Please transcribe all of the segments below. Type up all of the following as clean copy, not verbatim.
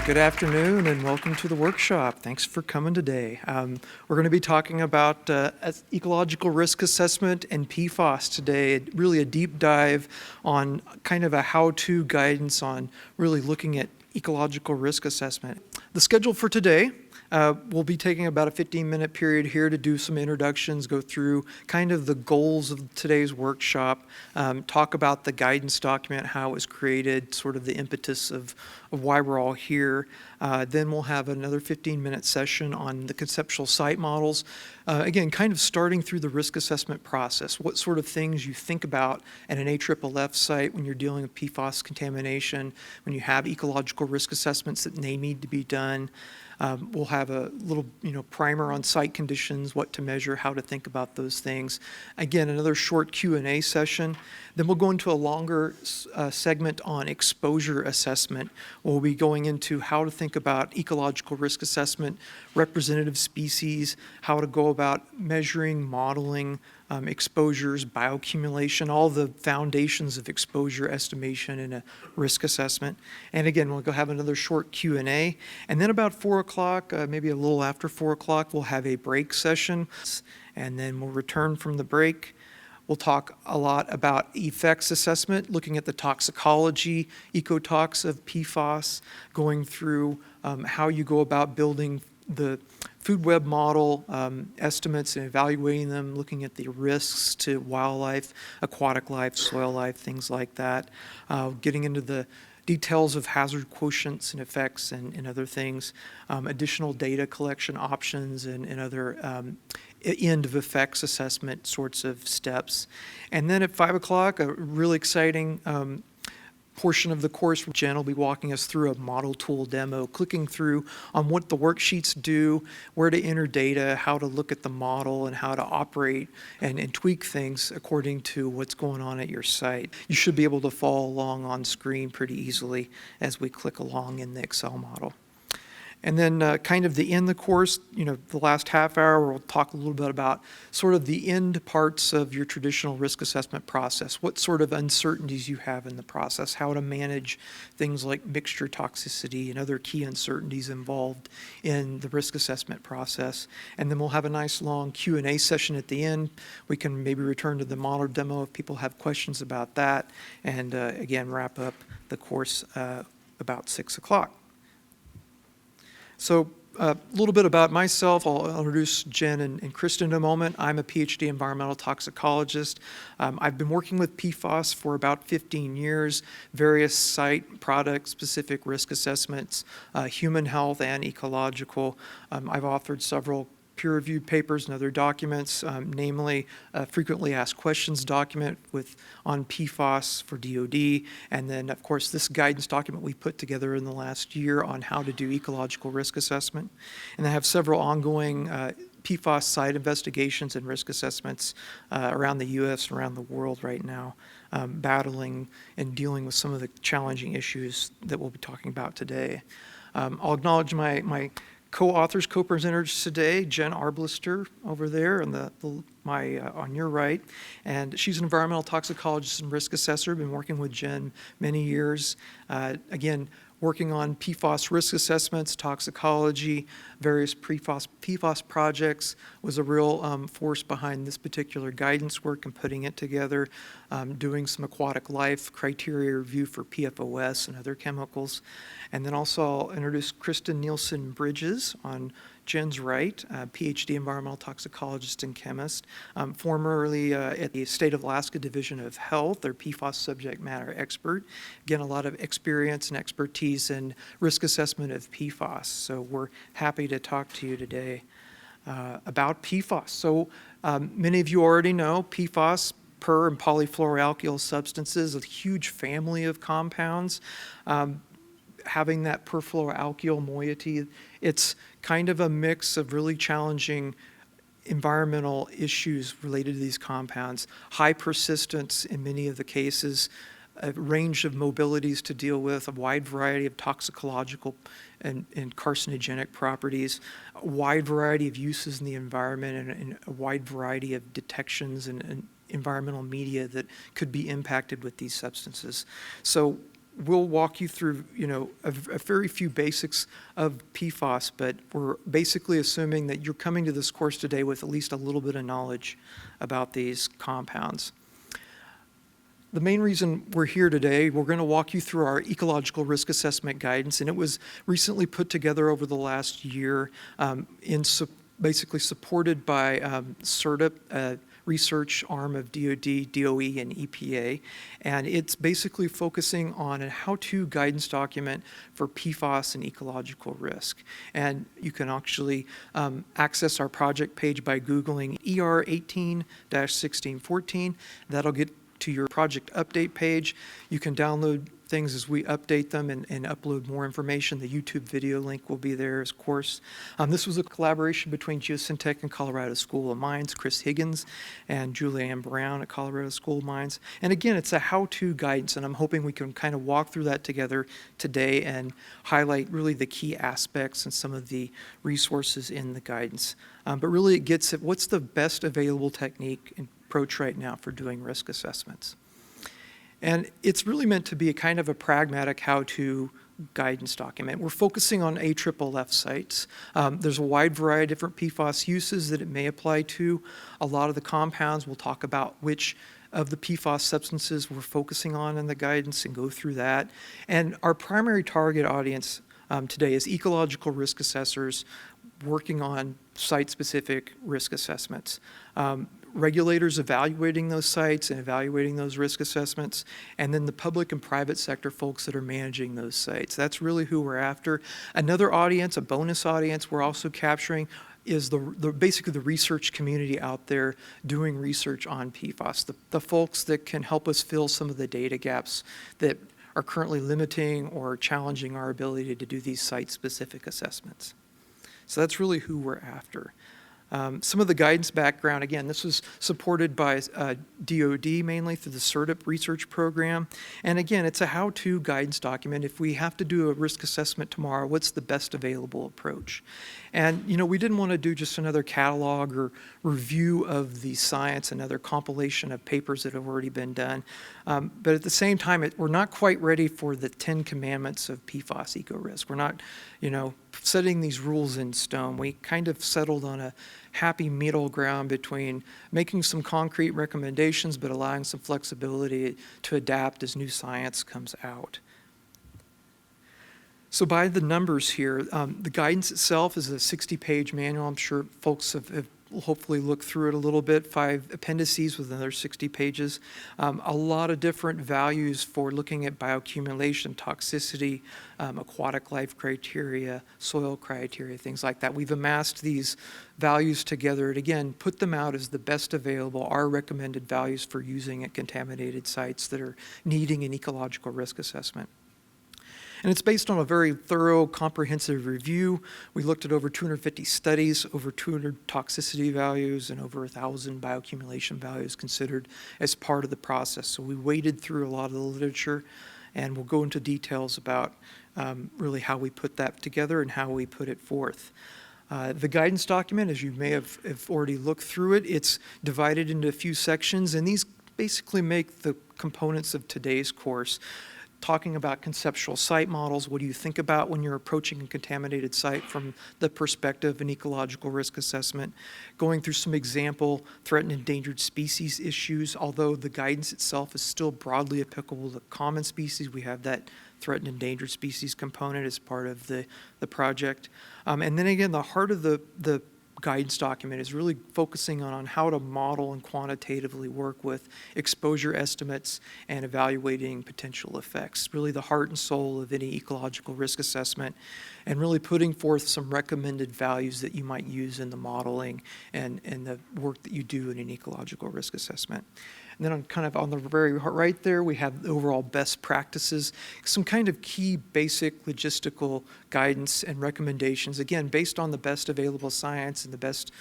Good afternoon and welcome to the workshop. Thanks for coming today. We're going to be talking about ecological risk assessment and PFAS today, really a deep dive on kind of a how-to guidance on really looking at ecological risk assessment. The schedule for today, we'll be taking about a 15-minute period here to do some introductions, go through kind of the goals of today's workshop, talk about the guidance document, how it was created, sort of the impetus of why we're all here. Then we'll have another 15-minute session on the conceptual site models. Again, kind of starting through the risk assessment process, what sort of things you think about at an AFFF site when you're dealing with PFAS contamination, when you have ecological risk assessments that may need to be done. We'll have a little, primer on site conditions, what to measure, how to think about those things. Again, another short Q&A session. Then we'll go into a longer segment on exposure assessment. We'll be going into how to think about ecological risk assessment, representative species, how to go about measuring, modeling, exposures, bioaccumulation, all the foundations of exposure estimation in a risk assessment. And again, we'll go have another short Q&A. And then about 4 o'clock, maybe a little after 4 o'clock, we'll have a break session. And then we'll return from the break. We'll talk a lot about effects assessment, looking at the toxicology, ecotox of PFAS, going through how you go about building the food web model estimates and evaluating them, looking at the risks to wildlife, aquatic life, soil life, things like that, getting into the details of hazard quotients and effects and other things, additional data collection options and other end of effects assessment sorts of steps. And then at 5 o'clock, a really exciting portion of the course, Jen will be walking us through a model tool demo, clicking through on what the worksheets do, where to enter data, how to look at the model, and how to operate and tweak things according to what's going on at your site. You should be able to follow along on screen pretty easily as we click along in the Excel model. And then kind of the end of the course, the last half hour, we'll talk a little bit about sort of the end parts of your traditional risk assessment process, what sort of uncertainties you have in the process, how to manage things like mixture toxicity and other key uncertainties involved in the risk assessment process. And then we'll have a nice long Q&A session at the end. We can maybe return to the model demo if people have questions about that. And again, wrap up the course about 6 o'clock. So a little bit about myself. I'll introduce Jen and Kristin in a moment. I'm a Ph.D. environmental toxicologist. I've been working with PFAS for about 15 years, various site product specific risk assessments, human health and ecological. I've authored several peer-reviewed papers and other documents, namely a frequently asked questions document on PFAS for DoD, and then of course this guidance document we put together in the last year on how to do ecological risk assessment. And I have several ongoing PFAS site investigations and risk assessments around the U.S. and around the world right now, battling and dealing with some of the challenging issues that we'll be talking about today. I'll acknowledge my co-authors, co-presenters today, Jen Arblaster over there and on your right, and she's an environmental toxicologist and risk assessor, been working with Jen many years. Again, working on PFAS risk assessments, toxicology, various PFAS projects, was a real force behind this particular guidance work and putting it together, doing some aquatic life criteria review for PFOS and other chemicals. And then also I'll introduce Kristin Nielsen-Bridges on Jen's right, Ph.D. environmental toxicologist and chemist, formerly at the State of Alaska Division of Health, or PFAS subject matter expert. Again, a lot of experience and expertise in risk assessment of PFAS. So we're happy to talk to you today about PFAS. So many of you already know PFAS, per and polyfluoroalkyl substances, a huge family of compounds. Having that perfluoroalkyl moiety, it's kind of a mix of really challenging environmental issues related to these compounds. High persistence in many of the cases, a range of mobilities to deal with, a wide variety of toxicological and carcinogenic properties, a wide variety of uses in the environment, and a wide variety of detections and environmental media that could be impacted with these substances. So we'll walk you through, a very few basics of PFAS, but we're basically assuming that you're coming to this course today with at least a little bit of knowledge about these compounds. The main reason we're here today, we're going to walk you through our ecological risk assessment guidance, and it was recently put together over the last year, basically supported by CERDIP, research arm of DoD, DOE, and EPA, and it's basically focusing on a how-to guidance document for PFAS and ecological risk. And you can actually access our project page by Googling ER 18-1614. That'll get to your project update page. You can download things as we update them and upload more information. The YouTube video link will be there, of course. This was a collaboration between Geosyntec and Colorado School of Mines, Chris Higgins and Julianne Brown at Colorado School of Mines. And again, it's a how-to guidance, and I'm hoping we can kind of walk through that together today and highlight really the key aspects and some of the resources in the guidance. But really it gets at what's the best available technique and approach right now for doing risk assessments. And it's really meant to be a kind of a pragmatic how-to guidance document. We're focusing on AFFF sites. There's a wide variety of different PFAS uses that it may apply to. A lot of the compounds, we'll talk about which of the PFAS substances we're focusing on in the guidance and go through that. And our primary target audience today is ecological risk assessors working on site-specific risk assessments. Regulators evaluating those sites and evaluating those risk assessments, and then the public and private sector folks that are managing those sites. That's really who we're after. Another audience, a bonus audience we're also capturing is basically the research community out there doing research on PFAS, the folks that can help us fill some of the data gaps that are currently limiting or challenging our ability to do these site-specific assessments. So that's really who we're after. Some of the guidance background, again, this was supported by DoD mainly through the CERDIP research program. And again, it's a how-to guidance document. If we have to do a risk assessment tomorrow, what's the best available approach? And, we didn't want to do just another catalog or review of the science, another compilation of papers that have already been done. But at the same time, we're not quite ready for the 10 commandments of PFAS eco-risk. We're not, setting these rules in stone. We kind of settled on a happy middle ground between making some concrete recommendations but allowing some flexibility to adapt as new science comes out. So by the numbers here, the guidance itself is a 60-page manual. I'm sure folks have hopefully looked through it a little bit, 5 appendices with another 60 pages. A lot of different values for looking at bioaccumulation, toxicity, aquatic life criteria, soil criteria, things like that. We've amassed these values together and again, put them out as the best available, our recommended values for using at contaminated sites that are needing an ecological risk assessment. And it's based on a very thorough, comprehensive review. We looked at over 250 studies, over 200 toxicity values, and over 1,000 bioaccumulation values considered as part of the process. So we waded through a lot of the literature, and we'll go into details about really how we put that together and how we put it forth. The guidance document, as you may have already looked through it, it's divided into a few sections, and these basically make the components of today's course. Talking about conceptual site models, what do you think about when you're approaching a contaminated site from the perspective of an ecological risk assessment, going through some example threatened endangered species issues, although the guidance itself is still broadly applicable to common species. We have that threatened endangered species component as part of the project. And then again, the heart of the guidance document is really focusing on how to model and quantitatively work with exposure estimates and evaluating potential effects, really the heart and soul of any ecological risk assessment, and really putting forth some recommended values that you might use in the modeling and the work that you do in an ecological risk assessment. And then on the very right there, we have the overall best practices, some kind of key basic logistical guidance and recommendations, again, based on the best available science and the best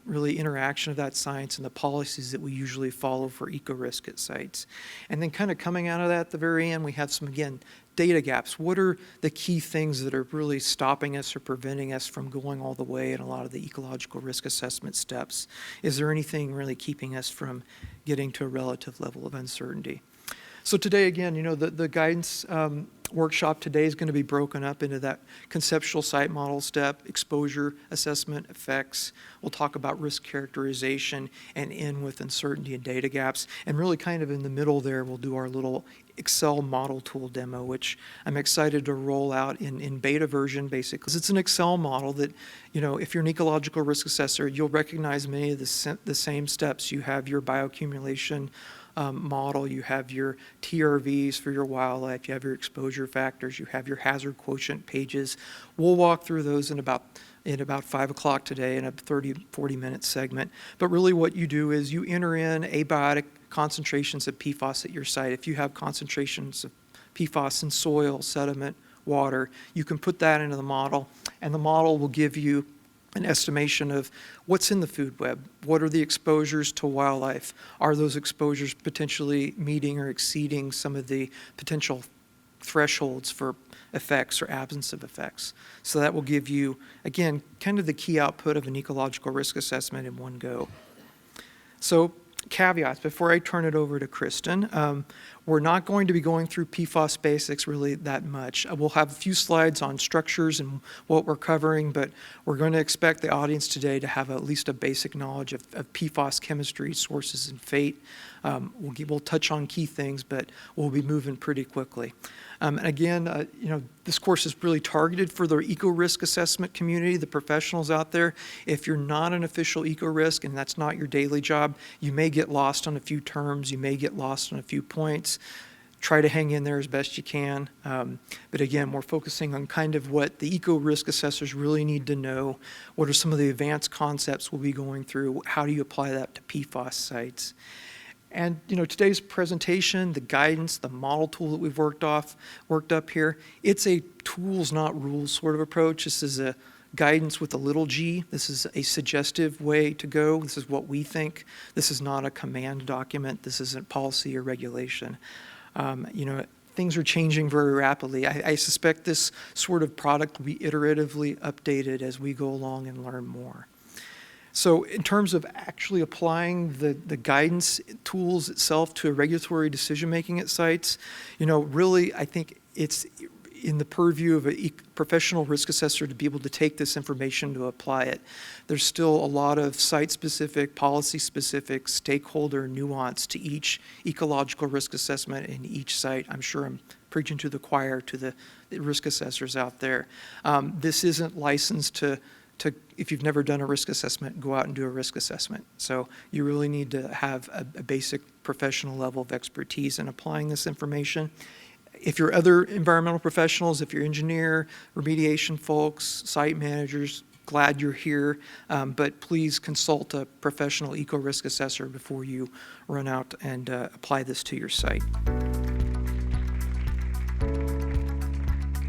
really interaction of that science and the policies that we usually follow for eco-risk at sites. And then kind of coming out of that at the very end, we have some, again, data gaps. What are the key things that are really stopping us or preventing us from going all the way in a lot of the ecological risk assessment steps? Is there anything really keeping us from getting to a relative level of uncertainty? So today, again, the guidance workshop today is going to be broken up into that conceptual site model step, exposure assessment, effects. We'll talk about risk characterization and end with uncertainty and data gaps. And really kind of in the middle there, we'll do our little Excel model tool demo, which I'm excited to roll out in beta version, basically, because it's an Excel model that, if you're an ecological risk assessor, you'll recognize many of the same steps. You have your bioaccumulation model, you have your TRVs for your wildlife, you have your exposure factors, you have your hazard quotient pages. We'll walk through those in about 5 o'clock today in a 30-40 minute segment. But really what you do is you enter in abiotic concentrations of PFAS at your site. If you have concentrations of PFAS in soil, sediment, water, you can put that into the model, and the model will give you an estimation of what's in the food web, what are the exposures to wildlife, are those exposures potentially meeting or exceeding some of the potential thresholds for effects or absence of effects. So that will give you, again, kind of the key output of an ecological risk assessment in one go. So caveats before I turn it over to Kristin. We're not going to be going through PFAS basics really that much. We'll have a few slides on structures and what we're covering, but we're going to expect the audience today to have at least a basic knowledge of PFAS chemistry, sources, and fate. We'll touch on key things, but we'll be moving pretty quickly. And again, this course is really targeted for the eco-risk assessment community, the professionals out there. If you're not an official eco-risk and that's not your daily job, you may get lost on a few terms, you may get lost on a few points. Try to hang in there as best you can. But again, we're focusing on kind of what the eco-risk assessors really need to know. What are some of the advanced concepts we'll be going through? How do you apply that to PFAS sites? And today's presentation, the guidance, the model tool that we've worked up here, it's a tools, not rules sort of approach. This is a guidance with a little g. This is a suggestive way to go. This is what we think. This is not a command document. This isn't policy or regulation. Things are changing very rapidly. I suspect this sort of product will be iteratively updated as we go along and learn more. So in terms of actually applying the guidance tools itself to a regulatory decision-making at sites, really I think it's in the purview of a professional risk assessor to be able to take this information to apply it. There's still a lot of site-specific, policy-specific, stakeholder nuance to each ecological risk assessment in each site. I'm sure I'm preaching to the choir, to the risk assessors out there. This isn't licensed to, if you've never done a risk assessment, go out and do a risk assessment. So you really need to have a basic professional level of expertise in applying this information. If you're other environmental professionals, if you're engineer, remediation folks, site managers, glad you're here, but please consult a professional eco-risk assessor before you run out and apply this to your site.